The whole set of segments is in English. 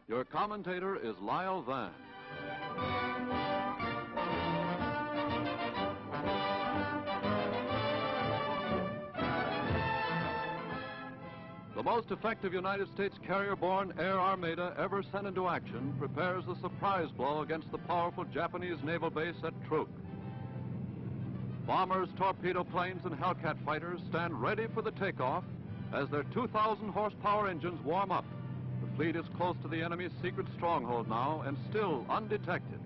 Your commentator is Lyle Van. The most effective United States carrier-borne air armada ever sent into action prepares a surprise blow against the powerful Japanese naval base at Truk. Bombers, torpedo planes, and Hellcat fighters stand ready for the takeoff as their 2,000 horsepower engines warm up. The fleet is close to the enemy's secret stronghold now and still undetected.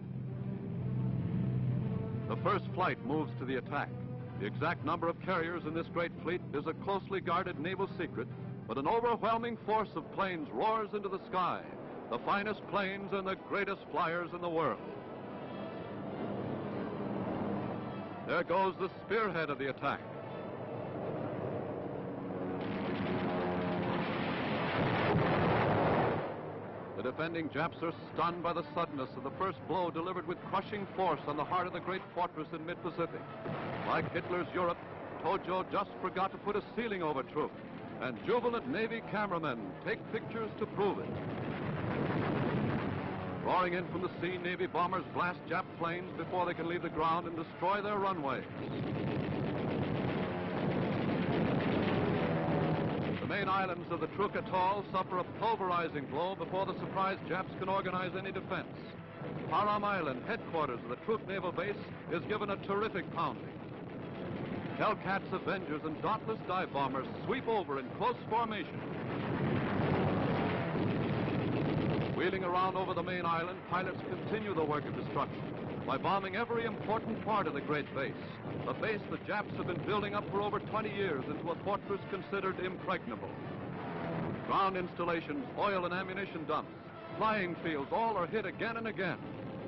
The first flight moves to the attack. The exact number of carriers in this great fleet is a closely guarded naval secret, but an overwhelming force of planes roars into the sky, the finest planes and the greatest flyers in the world. There goes the spearhead of the attack. The defending Japs are stunned by the suddenness of the first blow delivered with crushing force on the heart of the great fortress in mid-Pacific. Like Hitler's Europe, Tojo just forgot to put a ceiling over Truk, and jubilant Navy cameramen take pictures to prove it. Roaring in from the sea, Navy bombers blast Jap planes before they can leave the ground and destroy their runways. The main islands of the Truk Atoll suffer a pulverizing blow before the surprised Japs can organize any defense. Param Island, headquarters of the Truk Naval Base, is given a terrific pounding. Hellcats, Avengers, and dauntless dive bombers sweep over in close formation. Wheeling around over the main island, pilots continue the work of destruction by bombing every important part of the great base, a base the Japs have been building up for over 20 years into a fortress considered impregnable. Ground installations, oil and ammunition dumps, flying fields, all are hit again and again.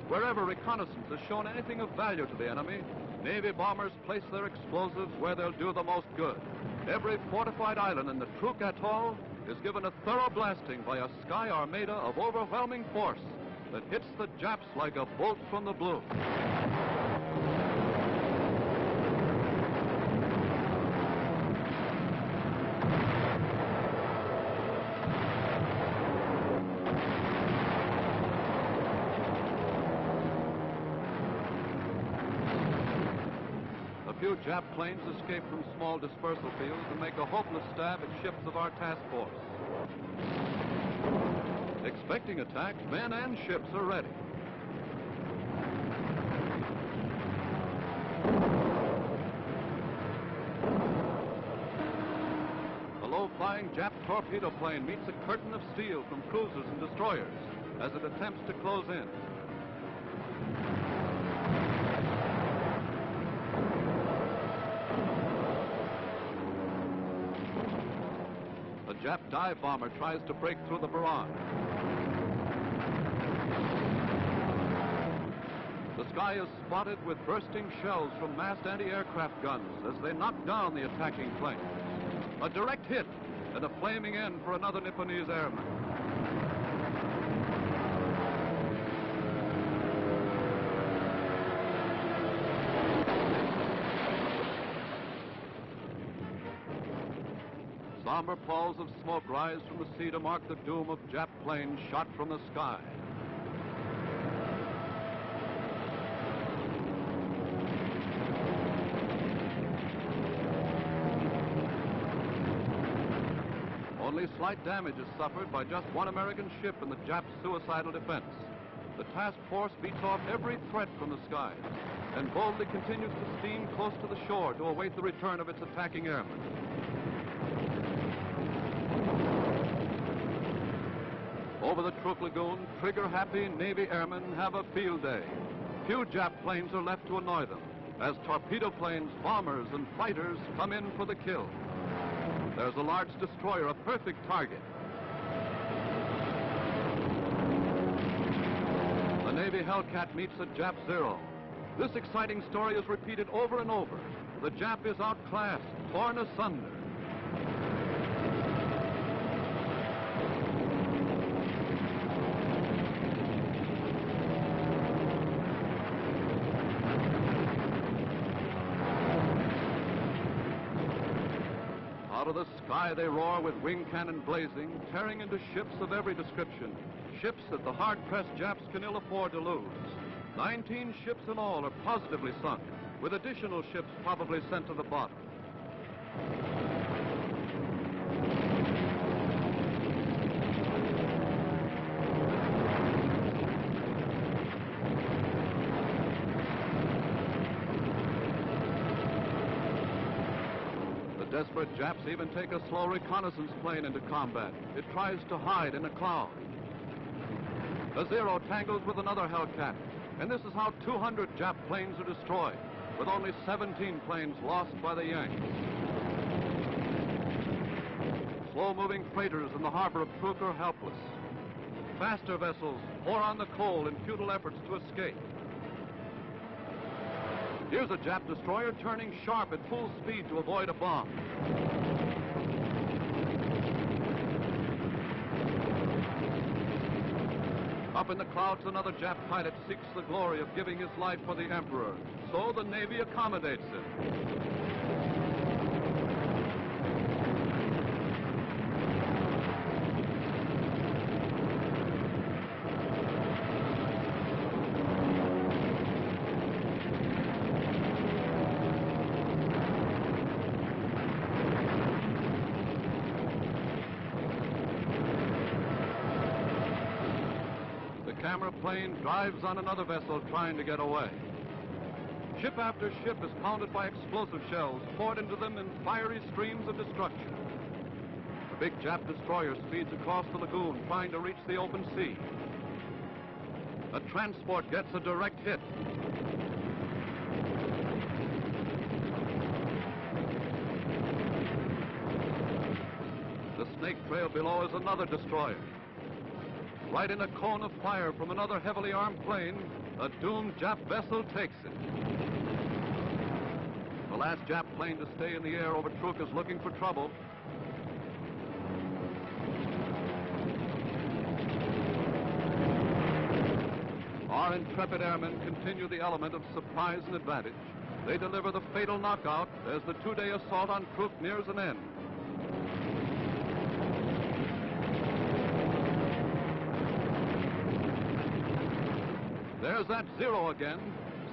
Wherever reconnaissance has shown anything of value to the enemy, Navy bombers place their explosives where they'll do the most good. Every fortified island in the Truk Atoll is given a thorough blasting by a sky armada of overwhelming force that hits the Japs like a bolt from the blue. A few Jap planes escape from small dispersal fields and make a hopeless stab at ships of our task force. Expecting attack, men and ships are ready. A low-flying Jap torpedo plane meets a curtain of steel from cruisers and destroyers as it attempts to close in. A Jap dive bomber tries to break through the barrage. The sky is spotted with bursting shells from massed anti-aircraft guns as they knock down the attacking plane. A direct hit and a flaming end for another Nipponese airman. Somber palls of smoke rise from the sea to mark the doom of Jap planes shot from the sky. Only slight damage is suffered by just one American ship in the Jap suicidal defense. The task force beats off every threat from the skies and boldly continues to steam close to the shore to await the return of its attacking airmen. Over the Truk Lagoon, trigger-happy Navy airmen have a field day. Few Jap planes are left to annoy them as torpedo planes, bombers, and fighters come in for the kill. There's a large destroyer, a perfect target. The Navy Hellcat meets a Jap Zero. This exciting story is repeated over and over. The Jap is outclassed, torn asunder. Out of the sky they roar with wing cannon blazing, tearing into ships of every description, ships that the hard-pressed Japs can ill afford to lose. 19 ships in all are positively sunk, with additional ships probably sent to the bottom. The desperate Japs even take a slow reconnaissance plane into combat. It tries to hide in a cloud. A Zero tangles with another Hellcat, and this is how 200 Jap planes are destroyed, with only 17 planes lost by the Yanks. Slow-moving freighters in the harbor of Truk are helpless. Faster vessels pour on the coal in futile efforts to escape. Here's a Jap destroyer turning sharp at full speed to avoid a bomb. Up in the clouds, another Jap pilot seeks the glory of giving his life for the Emperor, so the Navy accommodates him. The camera plane drives on another vessel trying to get away. Ship after ship is pounded by explosive shells poured into them in fiery streams of destruction. The big Jap destroyer speeds across the lagoon trying to reach the open sea. A transport gets a direct hit. The snake trail below is another destroyer. Right in a cone of fire from another heavily armed plane, a doomed Jap vessel takes it. The last Jap plane to stay in the air over Truk is looking for trouble. Our intrepid airmen continue the element of surprise and advantage. They deliver the fatal knockout as the two-day assault on Truk nears an end. There's that Zero again,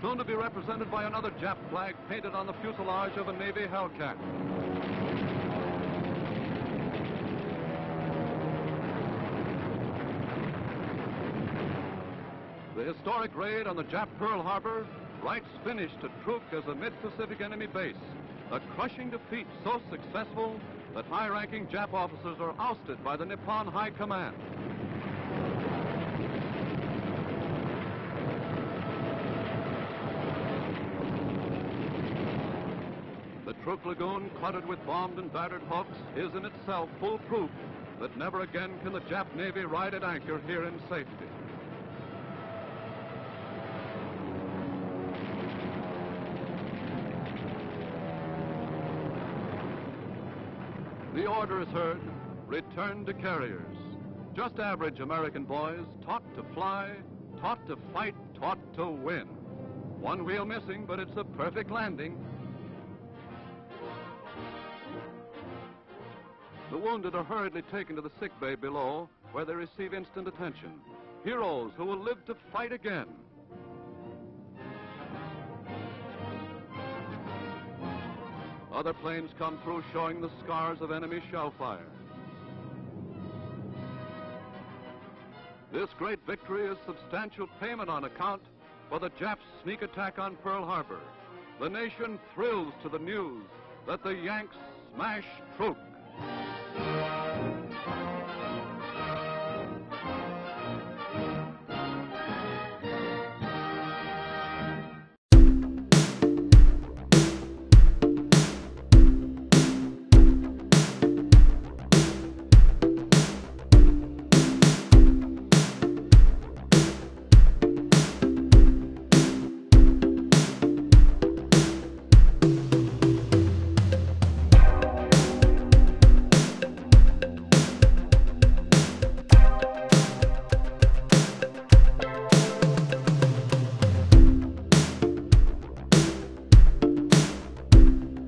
soon to be represented by another Jap flag painted on the fuselage of a Navy Hellcat. The historic raid on the Jap Pearl Harbor writes finish to Truk as a mid-Pacific enemy base. A crushing defeat so successful that high-ranking Jap officers are ousted by the Nippon High Command. The Truk Lagoon, cluttered with bombed and battered hulks, is in itself full proof that never again can the Jap Navy ride at anchor here in safety. The order is heard, return to carriers. Just average American boys, taught to fly, taught to fight, taught to win. One wheel missing, but it's a perfect landing. The wounded are hurriedly taken to the sick bay below, where they receive instant attention. Heroes who will live to fight again. Other planes come through showing the scars of enemy shell fire. This great victory is substantial payment on account for the Japs' sneak attack on Pearl Harbor. The nation thrills to the news that the Yanks smash Truk.